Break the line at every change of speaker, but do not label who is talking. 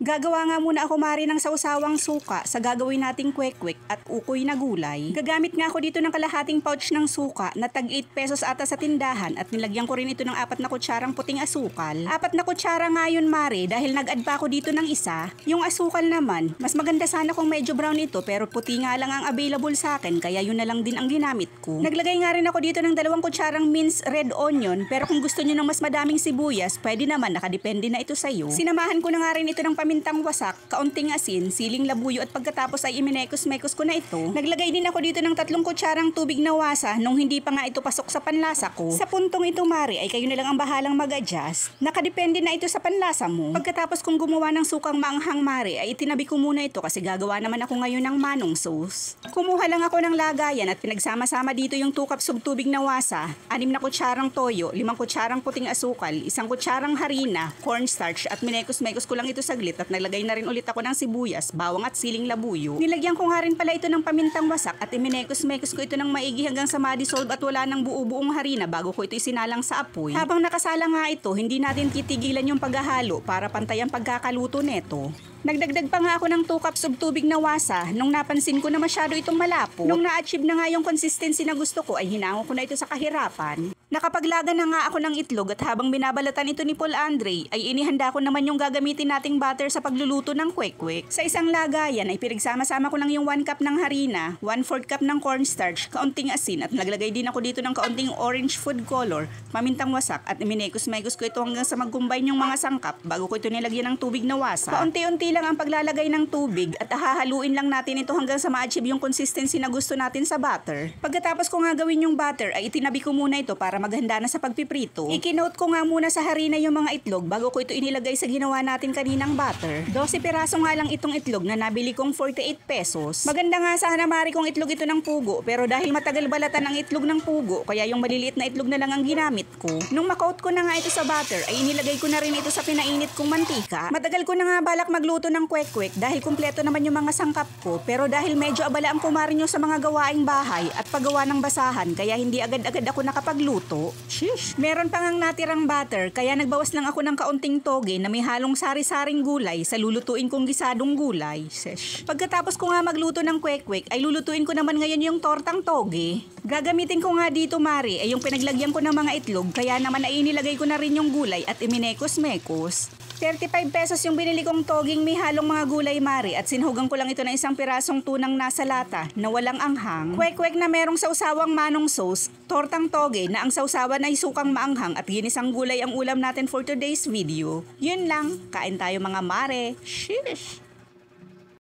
Gagawa nga muna ako mari ng sausawang suka sa gagawin nating kwek-kwek at ukoy na gulay. Gagamit nga ako dito ng kalahating pouch ng suka na tag 8 pesos ata sa tindahan at nilagyan ko rin ito ng 4 na kutsarang puting asukal. 4 na kutsara nga yun mari dahil nag-add pa ako dito ng isa. Yung asukal naman, mas maganda sana kung medyo brown ito pero puti nga lang ang available sa akin kaya yun na lang din ang ginamit ko. Naglagay nga rin ako dito ng 2 kutsarang minced red onion pero kung gusto nyo ng mas madaming sibuyas, pwede naman, nakadepende na ito sa'yo. Sinamahan ko na nga rin ito ng pamintang wasak, kaunting asin, siling labuyo at pagkatapos ay iminekos-mekos ko na ito. Naglagay din ako dito ng 3 kutsarang tubig na wasa nung hindi pa nga ito pasok sa panlasa ko. Sa puntong ito mari ay kayo na lang ang bahalang mag-adjust. Nakadepende na ito sa panlasa mo. Pagkatapos kong gumawa ng sukang maanghang mari ay itinabi ko muna ito kasi gagawa naman ako ngayon ng manong sauce. Kumuha lang ako ng lagayan at pinagsama-sama dito yung 2 cups of tubig na wasa, 6 na kutsarang toyo, 5 kutsarang puting asukal, 1 kutsarang harina, cornstarch at minekos-mekos ko lang ito saglit at naglagay na rin ulit ako ng sibuyas, bawang at siling labuyo. Nilagyan ko nga rin pala ito ng pamintang wasak at iminekos-mekos ko ito ng maigi hanggang sa ma-dissolve at wala ng buo-buong harina bago ko ito isinalang sa apoy. Habang nakasala nga ito, hindi natin titigilan yung paghahalo para pantay ang pagkakaluto neto. Nagdagdag pa nga ako ng 2 cups of tubig na wasa nung napansin ko na masyado itong malapot. Nung na-achieve na nga yung consistency na gusto ko ay hinango ko na ito sa kahirapan. Nakapaglaga na nga ako ng itlog at habang binabalatan ito ni Paul Andre ay inihanda ko naman yung gagamitin nating butter sa pagluluto ng kwek-kwek. Sa isang lagayan ay pinagsama-sama ko lang yung 1 cup ng harina, 1/4 cup ng cornstarch, kaunting asin at naglagay din ako dito ng kaunting orange food color, pamintang wasak at minekos-mekos ko ito hanggang sa mag-combine yung mga sangkap bago ko ito nilagyan ng tubig na wasa. Paunti-unti lang ang paglalagay ng tubig at hahaluin lang natin ito hanggang sa ma-achieve yung consistency na gusto natin sa butter. Pagkatapos ko nga gawin yung butter ay itinabi ko muna ito para maghanda na sa pagpiprito. Ikinote ko nga muna sa harina yung mga itlog bago ko ito inilagay sa ginawa natin kaninang butter. 12 piraso nga lang itong itlog na nabili kong 48 pesos. Maganda nga sana mari kong itlog ito ng pugo pero dahil matagal balatan ang itlog ng pugo kaya yung maliliit na itlog na lang ang ginamit ko. Nung makoat ko na nga ito sa butter ay inilagay ko na rin ito sa pinainit kong mantika. Matagal ko na nga balak magluto ng kwek-kwek dahil kumpleto naman yung mga sangkap ko pero dahil medyo abala ang kumari nyo sa mga gawaing bahay at paggawa ng basahan kaya hindi agad-agad ako nakapagluto. Shish! Meron pa ngang natirang butter kaya nagbawas lang ako ng kaunting toge na may halong sari-saring gulay sa lulutuin kong gisadong gulay. Shish! Pagkatapos ko nga magluto ng kwek-kwek ay lulutuin ko naman ngayon yung tortang toge. Gagamitin ko nga dito mari ay yung pinaglagyan ko ng mga itlog kaya naman ay inilagay ko na rin yung gulay at iminekos-mekos. 35 pesos yung binili kong toging may halong mga gulay mari at sinhugang ko lang ito ng 1 pirasong tunang nasa lata na walang anghang. Kwek-kwek na merong sausawang manong sauce, tortang toge na ang sausawan ay sukang maanghang at ginisang gulay ang ulam natin for today's video. Yun lang, kain tayo mga mare. Sheesh!